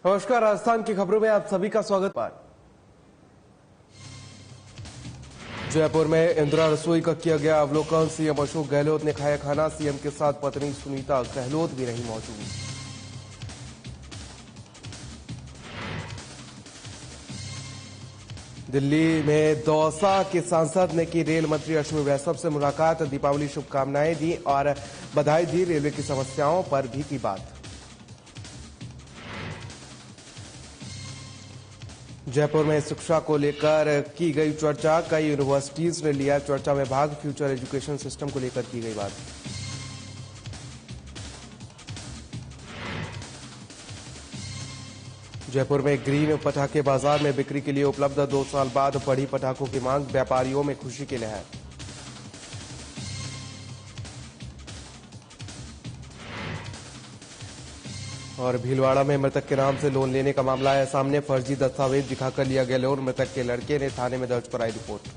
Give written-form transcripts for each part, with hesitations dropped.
नमस्कार, राजस्थान की खबरों में आप सभी का स्वागत है। जयपुर में इंदिरा रसोई का किया गया अवलोकन। सीएम अशोक गहलोत ने खाया खाना। सीएम के साथ पत्नी सुनीता गहलोत भी रही मौजूद। दिल्ली में दौसा के सांसद ने की रेल मंत्री अश्विनी वैष्णव से मुलाकात। दीपावली शुभकामनाएं दी और बधाई दी। रेलवे की समस्याओं पर भी की बात। जयपुर में शिक्षा को लेकर की गई चर्चा। कई यूनिवर्सिटीज ने लिया चर्चा में भाग। फ्यूचर एजुकेशन सिस्टम को लेकर की गई बात। जयपुर में ग्रीन पटाखे बाजार में बिक्री के लिए उपलब्ध। 2 साल बाद बढ़ी पटाखों की मांग। व्यापारियों में खुशी की लहर। और भीलवाड़ा में मृतक के नाम से लोन लेने का मामला है सामने। फर्जी दस्तावेज दिखाकर लिया गया लोन। मृतक के लड़के ने थाने में दर्ज कराई रिपोर्ट।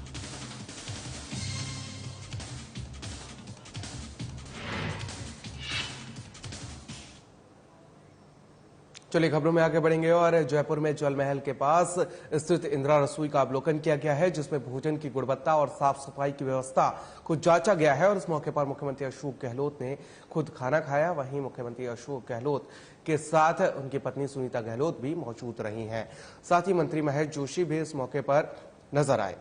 चलिए खबरों में आगे बढ़ेंगे और जयपुर में जल महल के पास स्थित इंदिरा रसोई का अवलोकन किया गया है, जिसमें भोजन की गुणवत्ता और साफ सफाई की व्यवस्था को जांचा गया है। और इस मौके पर मुख्यमंत्री अशोक गहलोत ने खुद खाना खाया। वहीं मुख्यमंत्री अशोक गहलोत के साथ उनकी पत्नी सुनीता गहलोत भी मौजूद रही हैं। साथ ही मंत्री महेश जोशी भी इस मौके पर नजर आए।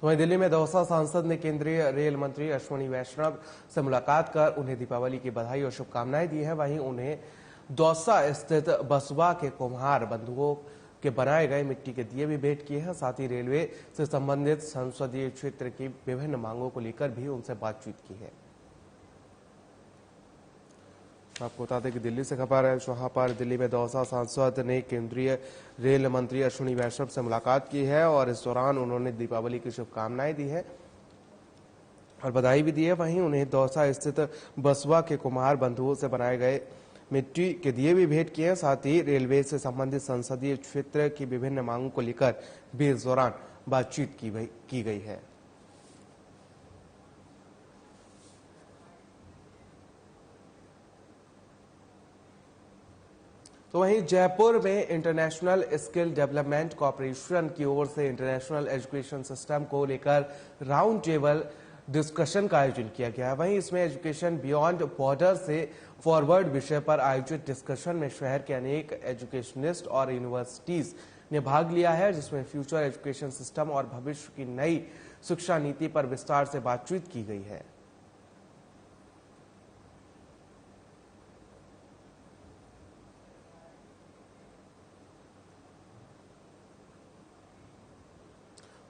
वहीं दिल्ली में दौसा सांसद ने केंद्रीय रेल मंत्री अश्विनी वैष्णव से मुलाकात कर उन्हें दीपावली की बधाई और शुभकामनाएं दी है। वहीं उन्हें दौसा स्थित बसवा के कुम्हार बंधुओं के बनाए गए मिट्टी के दिए भी भेंट किए हैं। साथ ही रेलवे से संबंधित संसदीय क्षेत्र की विभिन्न मांगों को लेकर भी उनसे बातचीत की है। आपको बता दें कि दिल्ली से खबर है, जहां पर दिल्ली में दौसा सांसद ने केंद्रीय रेल मंत्री अश्विनी वैष्णव से मुलाकात की है और इस दौरान उन्होंने दीपावली की शुभकामनाएं दी है और बधाई भी दी है। वहीं उन्हें दौसा स्थित बसवा के कुम्हार बंधुओं से बनाए गए मिट्टी के दिए भी भेंट किए हैं। साथ ही रेलवे से संबंधित संसदीय क्षेत्र की विभिन्न मांगों को लेकर भी इस दौरान बातचीत की गई है। तो वहीं जयपुर में इंटरनेशनल स्किल डेवलपमेंट कॉर्पोरेशन की ओर से इंटरनेशनल एजुकेशन सिस्टम को लेकर राउंड टेबल डिस्कशन का आयोजन किया गया है। वहीं इसमें एजुकेशन बियॉन्ड बॉर्डर से फॉरवर्ड विषय पर आयोजित डिस्कशन में शहर के अनेक एजुकेशनिस्ट और यूनिवर्सिटीज ने भाग लिया है, जिसमें फ्यूचर एजुकेशन सिस्टम और भविष्य की नई शिक्षा नीति पर विस्तार से बातचीत की गई है।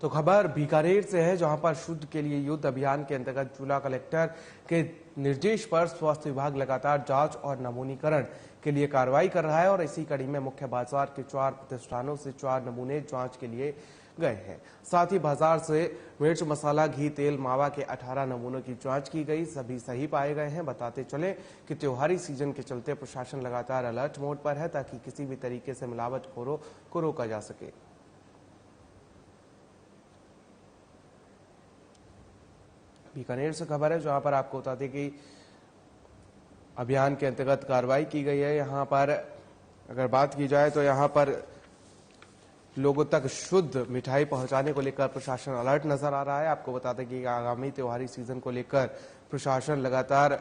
तो खबर बीकानेर से है, जहां पर शुद्ध के लिए युद्ध अभियान के अंतर्गत जिला कलेक्टर के निर्देश पर स्वास्थ्य विभाग लगातार जांच और नमूनीकरण के लिए कार्रवाई कर रहा है। और इसी कड़ी में मुख्य बाजार के 4 प्रतिष्ठानों से 4 नमूने जांच के लिए गए हैं। साथ ही बाजार से मिर्च मसाला, घी, तेल, मावा के 18 नमूनों की जांच की गई। सभी सही पाए गए हैं। बताते चले कि त्योहारी सीजन के चलते प्रशासन लगातार अलर्ट मोड पर है, ताकि किसी भी तरीके से मिलावटखोरों को रोका जा सके। बीकानेर से खबर है, जहां पर आपको बता दें कि अभियान के अंतर्गत कार्रवाई की गई है। यहां पर अगर बात की जाए तो यहां पर लोगों तक शुद्ध मिठाई पहुंचाने को लेकर प्रशासन अलर्ट नजर आ रहा है। आपको बता दें कि आगामी त्योहारी सीजन को लेकर प्रशासन लगातार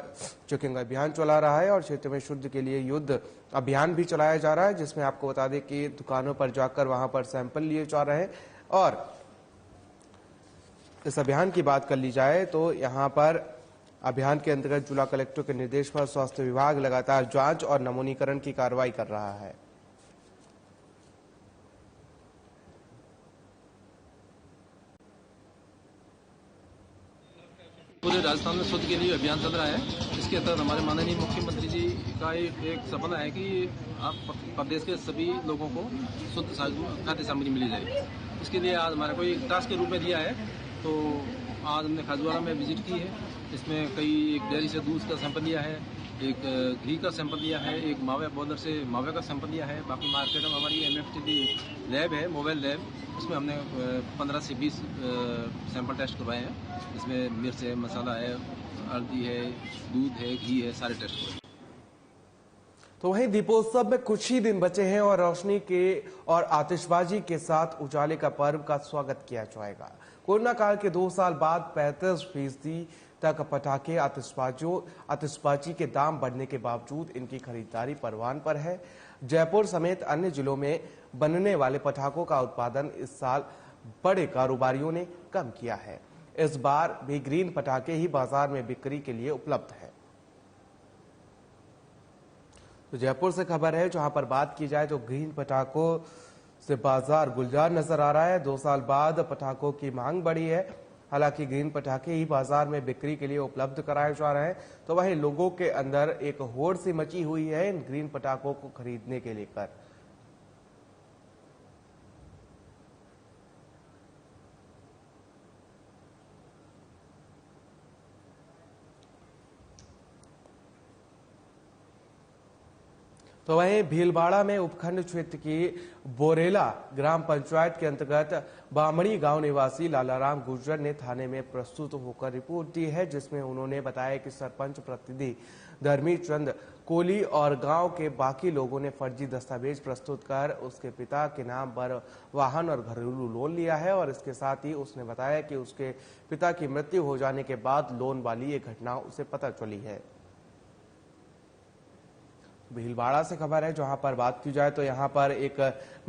चेकिंग अभियान चला रहा है और क्षेत्र में शुद्ध के लिए युद्ध अभियान भी चलाया जा रहा है, जिसमें आपको बता दें कि दुकानों पर जाकर वहां पर सैंपल लिए जा रहे हैं। और इस अभियान की बात कर ली जाए तो यहां पर अभियान के अंतर्गत जिला कलेक्टर के निर्देश पर स्वास्थ्य विभाग लगातार जांच और नमूनीकरण की कार्रवाई कर रहा है। पूरे राजस्थान में शुद्ध के लिए अभियान चल रहा है। इसके तहत हमारे माननीय मुख्यमंत्री जी का एक सपना है कि आप प्रदेश के सभी लोगों को शुद्ध खाद्य सामग्री मिली जाए। इसके लिए आज हमारे को एक टास्क के रूप में दिया है। तो आज हमने खाजूवाड़ा में विजिट की है। इसमें कई एक डेयरी से दूध का सैंपल लिया है, एक घी का सैंपल लिया है, एक मावे बॉर्डर से मावे का सैंपल लिया है। बाकी मार्केट में हमारी MFTD लैब है, मोबाइल लैब, उसमें हमने 15 से 20 सैंपल टेस्ट करवाए हैं। इसमें मिर्च है, मसाला है, हल्दी है, दूध है, घी है, सारे टेस्ट करवाए। तो वहीं दीपोत्सव में कुछ ही दिन बचे हैं और रोशनी के और आतिशबाजी के साथ उजाले का पर्व का स्वागत किया जाएगा। कोरोना काल के 2 साल बाद 35% तक पटाखे आतिशबाजी के दाम बढ़ने के बावजूद इनकी खरीदारी परवान पर है। जयपुर समेत अन्य जिलों में बनने वाले पटाखों का उत्पादन इस साल बड़े कारोबारियों ने कम किया है। इस बार भी ग्रीन पटाखे ही बाजार में बिक्री के लिए उपलब्ध है। तो जयपुर से खबर है, जहां पर बात की जाए तो ग्रीन पटाखों से बाजार गुलजार नजर आ रहा है। 2 साल बाद पटाखों की मांग बढ़ी है। हालांकि ग्रीन पटाखे ही बाजार में बिक्री के लिए उपलब्ध कराए जा रहे हैं, तो वहीं लोगों के अंदर एक होड़ सी मची हुई है इन ग्रीन पटाखों को खरीदने के लेकर। तो वहीं भीलवाड़ा में उपखंड क्षेत्र की बोरेला ग्राम पंचायत के अंतर्गत बामड़ी गांव निवासी लालाराम गुर्जर ने थाने में प्रस्तुत होकर रिपोर्ट दी है, जिसमें उन्होंने बताया कि सरपंच प्रतिनिधि धर्मीचंद कोली और गांव के बाकी लोगों ने फर्जी दस्तावेज प्रस्तुत कर उसके पिता के नाम पर वाहन और घरेलू लोन लिया है। और इसके साथ ही उसने बताया कि उसके पिता की मृत्यु हो जाने के बाद लोन वाली ये घटना उसे पता चली है। भीलवाड़ा से खबर है, जहां पर बात की जाए तो यहां पर एक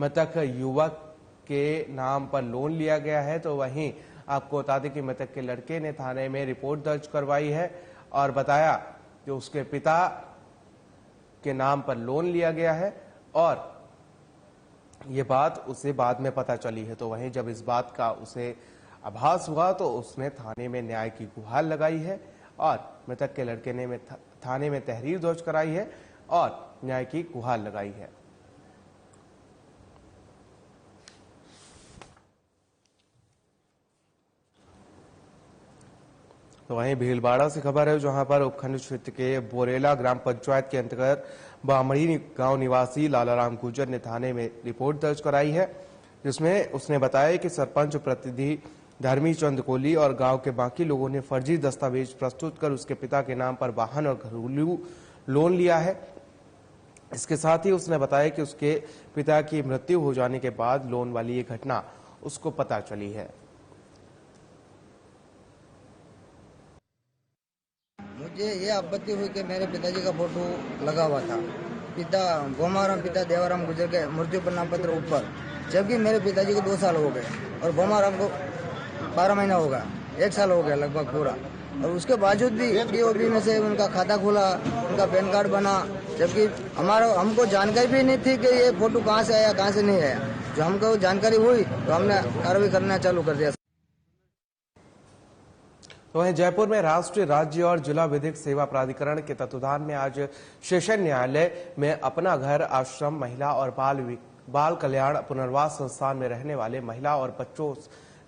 मृतक युवक के नाम पर लोन लिया गया है। तो वहीं आपको बता दें कि मृतक के लड़के ने थाने में रिपोर्ट दर्ज करवाई है और बताया कि उसके पिता के नाम पर लोन लिया गया है और ये बात उसे बाद में पता चली है। तो वहीं जब इस बात का उसे आभास हुआ तो उसने थाने में न्याय की गुहार लगाई है और मृतक के लड़के ने थाने में तहरीर दर्ज कराई है और न्याय की गुहार लगाई है। तो वहीं भीलवाड़ा से खबर है, जहां पर उपखंड क्षेत्र के बोरेला ग्राम पंचायत के अंतर्गत बामड़ी गांव निवासी लालाराम गुर्जर ने थाने में रिपोर्ट दर्ज कराई है, जिसमें उसने बताया कि सरपंच प्रतिनिधि धर्मीचंद कोली और गांव के बाकी लोगों ने फर्जी दस्तावेज प्रस्तुत कर उसके पिता के नाम पर वाहन और घरेलू लोन लिया है। इसके साथ ही उसने बताया कि उसके पिता की मृत्यु हो जाने के बाद लोन वाली ये घटना उसको पता चली है। मुझे ये आपत्ति हुई कि मेरे पिताजी का फोटो लगा हुआ था, गोमाराम पिता देवाराम गुर्जर के मृत्यु प्रमाण पत्र ऊपर, जबकि मेरे पिताजी को 2 साल हो गए और गोमाराम को 12 महीना हो गया, 1 साल हो गया लगभग पूरा। और उसके बावजूद भी DOB में से उनका खाता खुला, उनका पैन कार्ड बना, जबकि हमको जानकारी भी नहीं थी कि ये फोटो कहाँ से आया कहाँ से नहीं आया। जो हमको जानकारी हुई तो हमने कार्रवाई करना चालू कर दिया। तो वहीं जयपुर में राष्ट्रीय, राज्य और जिला विधिक सेवा प्राधिकरण के तत्वाधान में आज सेशन न्यायालय में अपना घर, आश्रम, महिला और बाल कल्याण पुनर्वास संस्थान में रहने वाले महिला और बच्चों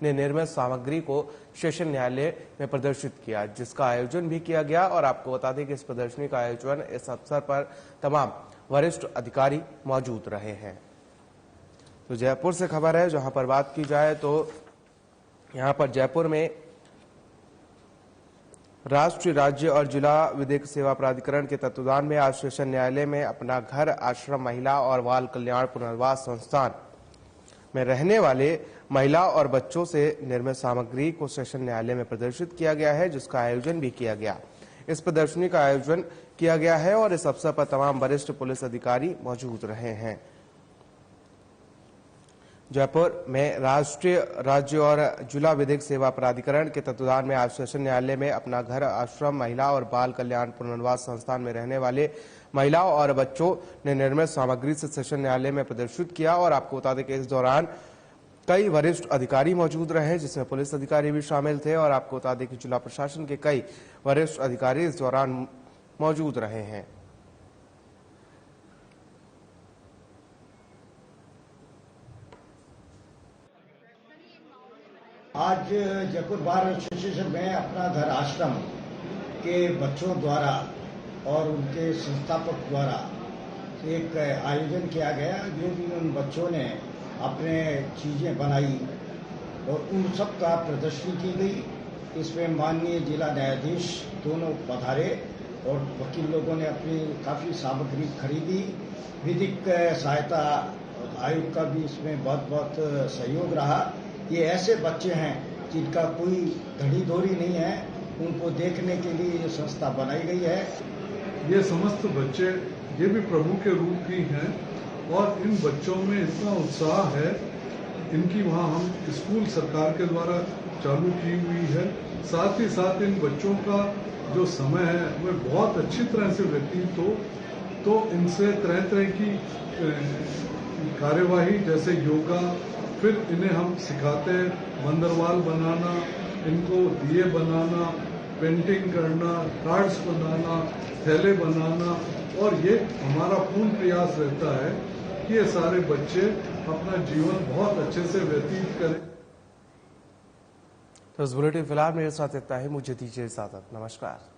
ने निर्मित सामग्री को सेशन न्यायालय में प्रदर्शित किया, जिसका आयोजन भी किया गया। और आपको बता दें कि इस प्रदर्शनी का आयोजन इस अवसर पर तमाम वरिष्ठ अधिकारी मौजूद रहे हैं। तो जयपुर से खबर है, जहां पर बात की जाए तो यहां पर जयपुर में राष्ट्रीय, राज्य और जिला विधिक सेवा प्राधिकरण के तत्वाधान में आज सेशन न्यायालय में अपना घर, आश्रम, महिला और बाल कल्याण पुनर्वास संस्थान में रहने वाले महिला और बच्चों से निर्मित सामग्री को सेशन न्यायालय में प्रदर्शित किया गया है, जिसका आयोजन भी किया गया। इस प्रदर्शनी का आयोजन किया गया है और इस अवसर पर तमाम वरिष्ठ पुलिस अधिकारी मौजूद रहे हैं। जयपुर में राष्ट्रीय, राज्य और जिला विधिक सेवा प्राधिकरण के तत्वाधान में आज सेशन न्यायालय में अपना घर, आश्रम, महिला और बाल कल्याण पुनर्वास संस्थान में रहने वाले महिलाओं और बच्चों ने निर्मित सामग्री से सेशन न्यायालय में प्रदर्शित किया। और आपको बता दें कि इस दौरान कई वरिष्ठ अधिकारी मौजूद रहे, जिसमें पुलिस अधिकारी भी शामिल थे। और आपको बता दें कि जिला प्रशासन के कई वरिष्ठ अधिकारी इस दौरान मौजूद रहे हैं। आज जयपुर बार एसोसिएशन में अपना घर, आश्रम के बच्चों द्वारा और उनके संस्थापक द्वारा एक आयोजन किया गया, जो भी उन बच्चों ने अपने चीज़ें बनाई और उन सब का प्रदर्शनी की गई। इसमें माननीय जिला न्यायाधीश दोनों पधारे और वकील लोगों ने अपनी काफ़ी सामग्री खरीदी। विधिक सहायता आयोग का भी इसमें बहुत बहुत सहयोग रहा। ये ऐसे बच्चे हैं जिनका कोई धड़ी धोरी नहीं है, उनको देखने के लिए ये संस्था बनाई गई है। ये समस्त बच्चे ये भी प्रभु के रूप ही हैं और इन बच्चों में इतना उत्साह है। इनकी वहाँ हम स्कूल सरकार के द्वारा चालू की हुई है। साथ ही साथ इन बच्चों का जो समय है वह बहुत अच्छी तरह से व्यतीत हो, तो इनसे तरह तरह की कार्यवाही जैसे योगा, फिर इन्हें हम सिखाते हैं बंदरवाल बनाना, इनको दिए बनाना, पेंटिंग करना, कार्ड्स बनाना, थैले बनाना, और ये हमारा पूर्ण प्रयास रहता है कि ये सारे बच्चे अपना जीवन बहुत अच्छे से व्यतीत करें। तो इस बुलेटिन फिलहाल मेरे साथ इतना ही, मुझे दीजिए इजाजत। नमस्कार।